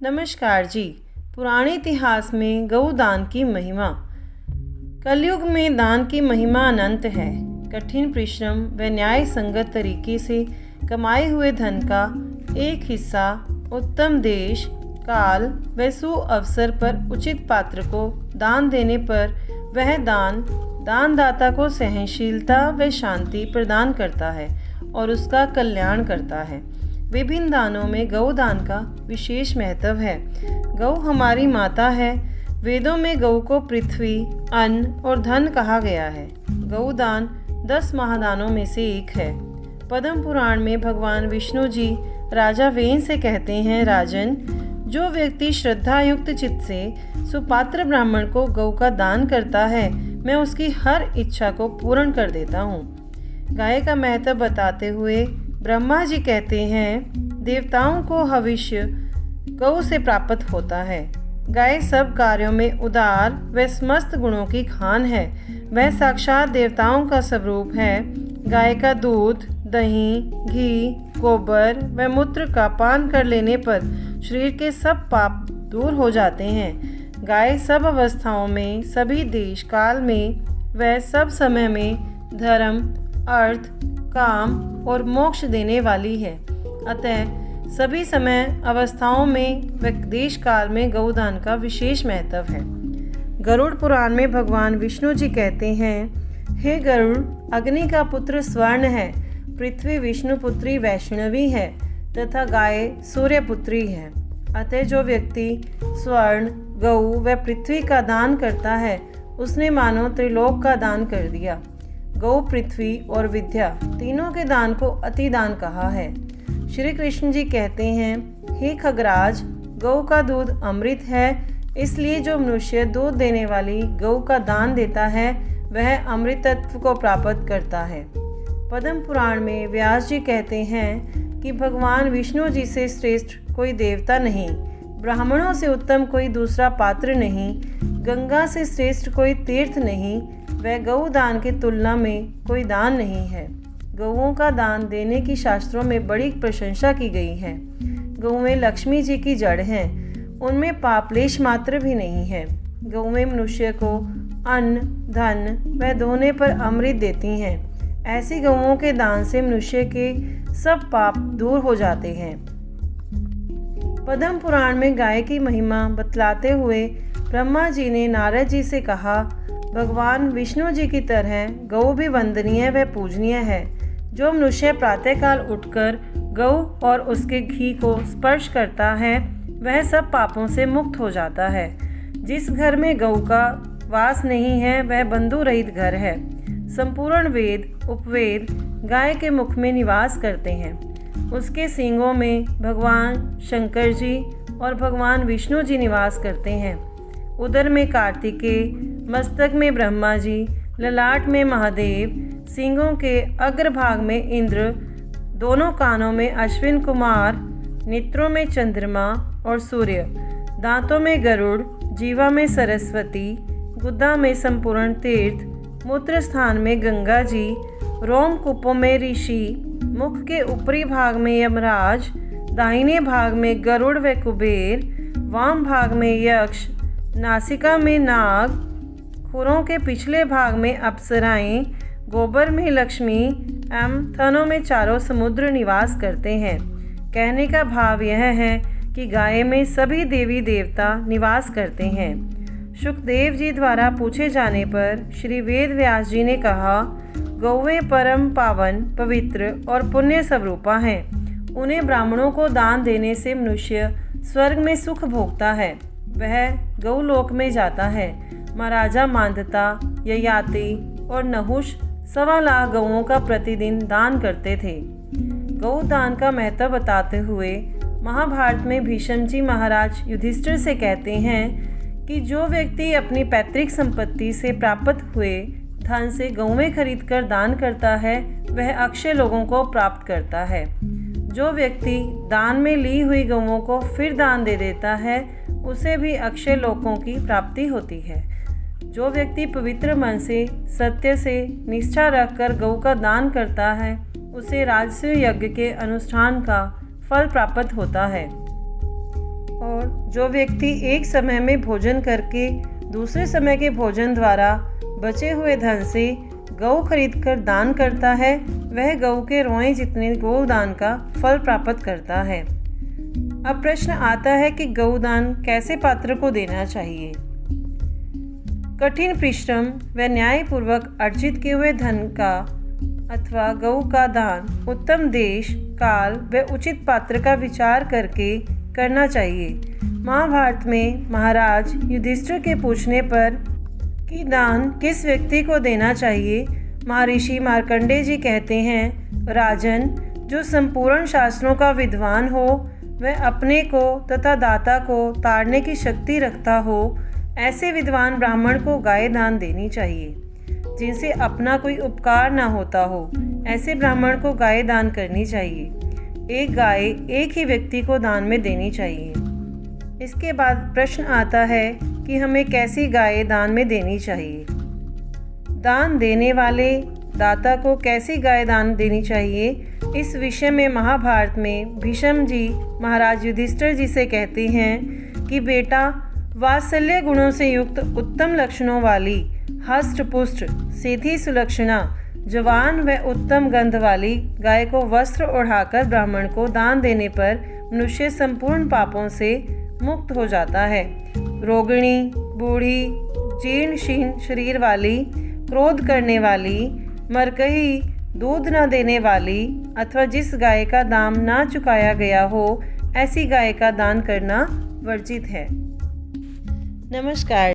नमस्कार जी। पुराने इतिहास में गौदान की महिमा। कलयुग में दान की महिमा अनंत है। कठिन परिश्रम व न्याय संगत तरीके से कमाए हुए धन का एक हिस्सा उत्तम देश, काल व सुअवसर पर उचित पात्र को दान देने पर वह दानदाता को सहनशीलता व शांति प्रदान करता है और उसका कल्याण करता है। विभिन्न दानों में गौदान का विशेष महत्व है। गौ हमारी माता है। वेदों में गौ को पृथ्वी, अन्न और धन कहा गया है। गौदान 10 महादानों में से एक है। पद्म पुराण में भगवान विष्णु जी राजा वेन से कहते हैं, राजन, जो व्यक्ति श्रद्धा युक्त चित्त से सुपात्र ब्राह्मण को गौ का दान करता है, मैं उसकी हर इच्छा को पूर्ण कर देता हूँ। गाय का महत्व बताते हुए ब्रह्मा जी कहते हैं, देवताओं को हविष्य गौ से प्राप्त होता है। गाय सब कार्यों में उदार व समस्त गुणों की खान है। वह साक्षात देवताओं का स्वरूप है। गाय का दूध, दही, घी, गोबर व मूत्र का पान कर लेने पर शरीर के सब पाप दूर हो जाते हैं। गाय सब अवस्थाओं में, सभी देश काल में व सब समय में धर्म, अर्थ, काम और मोक्ष देने वाली है। अतः सभी समय अवस्थाओं में व देश काल में गौदान का विशेष महत्व है। गरुड़ पुराण में भगवान विष्णु जी कहते हैं, हे गरुड़, अग्नि का पुत्र स्वर्ण है, पृथ्वी विष्णु पुत्री वैष्णवी है तथा गाय सूर्य पुत्री है। अतः जो व्यक्ति स्वर्ण, गौ व पृथ्वी का दान करता है, उसने मानो त्रिलोक का दान कर दिया। गौ, पृथ्वी और विद्या तीनों के दान को अतिदान कहा है। श्री कृष्ण जी कहते हैं, हे खगराज, गौ का दूध अमृत है, इसलिए जो मनुष्य दूध देने वाली गौ का दान देता है वह अमृतत्व को प्राप्त करता है। पद्म पुराण में व्यास जी कहते हैं कि भगवान विष्णु जी से श्रेष्ठ कोई देवता नहीं, ब्राह्मणों से उत्तम कोई दूसरा पात्र नहीं, गंगा से श्रेष्ठ कोई तीर्थ नहीं, वह गौ दान की तुलना में कोई दान नहीं है। गौओं का दान देने की शास्त्रों में बड़ी प्रशंसा की गई है। गौएं लक्ष्मी जी की जड़ हैं, उनमें पापलेश मात्र भी नहीं है। गौएं मनुष्य को अन्न, धन व धोने पर अमृत देती हैं। ऐसी गौओं के दान से मनुष्य के सब पाप दूर हो जाते हैं। पद्म पुराण में गाय की महिमा बतलाते हुए ब्रह्मा जी ने नारद जी से कहा, भगवान विष्णु जी की तरह गौ भी वंदनीय व पूजनीय है। जो मनुष्य प्रातःकाल उठकर गौ और उसके घी को स्पर्श करता है वह सब पापों से मुक्त हो जाता है। जिस घर में गौ का वास नहीं है वह बंधु रहित घर है। संपूर्ण वेद, उपवेद गाय के मुख में निवास करते हैं। उसके सींगों में भगवान शंकर जी और भगवान विष्णु जी निवास करते हैं। उदर में कार्तिकेय, मस्तक में ब्रह्मा जी, ललाट में महादेव, सींगों के अग्रभाग में इंद्र, दोनों कानों में अश्विन कुमार, नेत्रों में चंद्रमा और सूर्य, दांतों में गरुड़, जीवा में सरस्वती, गुद्दा में संपूर्ण तीर्थ, मूत्र स्थान में गंगा जी, रोम कूपों में ऋषि, मुख के ऊपरी भाग में यमराज, दाहिने भाग में गरुड़ व कुबेर, वाम भाग में यक्ष, नासिका में नाग, खुरों के पिछले भाग में अप्सराएं, गोबर में लक्ष्मी एवं थनों में चारों समुद्र निवास करते हैं। कहने का भाव यह है कि गाय में सभी देवी देवता निवास करते हैं। शुकदेव जी द्वारा पूछे जाने पर श्री वेद व्यास जी ने कहा, गौवें परम पावन, पवित्र और पुण्य स्वरूपा हैं। उन्हें ब्राह्मणों को दान देने से मनुष्य स्वर्ग में सुख भोगता है, वह गौलोक में जाता है। महाराजा मांधाता, ययाति और नहुष 1.25 लाख गौओं का प्रतिदिन दान करते थे। गौ दान का महत्व बताते हुए महाभारत में भीष्म जी महाराज युधिष्ठिर से कहते हैं कि जो व्यक्ति अपनी पैतृक संपत्ति से प्राप्त हुए धन से गौएं खरीदकर दान करता है वह अक्षय लोगों को प्राप्त करता है। जो व्यक्ति दान में ली हुई गौओं को फिर दान दे देता है उसे भी अक्षय लोकों की प्राप्ति होती है। जो व्यक्ति पवित्र मन से, सत्य से निष्ठा रखकर गौ का दान करता है उसे राजसूय यज्ञ के अनुष्ठान का फल प्राप्त होता है। और जो व्यक्ति एक समय में भोजन करके दूसरे समय के भोजन द्वारा बचे हुए धन से गऊ खरीदकर दान करता है, वह गऊ के रोए जितने गोदान का फल प्राप्त करता है। अब प्रश्न आता है कि गौदान कैसे पात्र को देना चाहिए। कठिन परिश्रम व न्यायपूर्वक अर्जित किए हुए धन का अथवा गऊ का दान उत्तम देश, काल व उचित पात्र का विचार करके करना चाहिए। महाभारत में महाराज युधिष्ठिर के पूछने पर कि दान किस व्यक्ति को देना चाहिए, महर्षि मार्कंडेय जी कहते हैं, राजन, जो संपूर्ण शास्त्रों का विद्वान हो, वह अपने को तथा दाता को ताड़ने की शक्ति रखता हो, ऐसे विद्वान ब्राह्मण को गाय दान देनी चाहिए। जिनसे अपना कोई उपकार न होता हो, ऐसे ब्राह्मण को गाय दान करनी चाहिए। एक गाय एक ही व्यक्ति को दान में देनी चाहिए। इसके बाद प्रश्न आता है कि हमें कैसी गाय दान में देनी चाहिए। दान देने वाले दाता को कैसी गाय दान देनी चाहिए, इस विषय में महाभारत में भीष्म जी महाराज युधिष्ठिर जी से कहते हैं कि बेटा, वात्सल्य गुणों से युक्त उत्तम लक्षणों वाली हष्ट पुष्ट सीधी सुलक्षणा जवान व उत्तम गंध वाली गाय को वस्त्र ओढ़ाकर ब्राह्मण को दान देने पर मनुष्य संपूर्ण पापों से मुक्त हो जाता है। रोगिणी, बूढ़ी, जीर्ण शीर्ण शरीर वाली, क्रोध करने वाली, मरकही, दूध न देने वाली अथवा जिस गाय का दाम ना चुकाया गया हो, ऐसी गाय का दान करना वर्जित है। नमस्कार।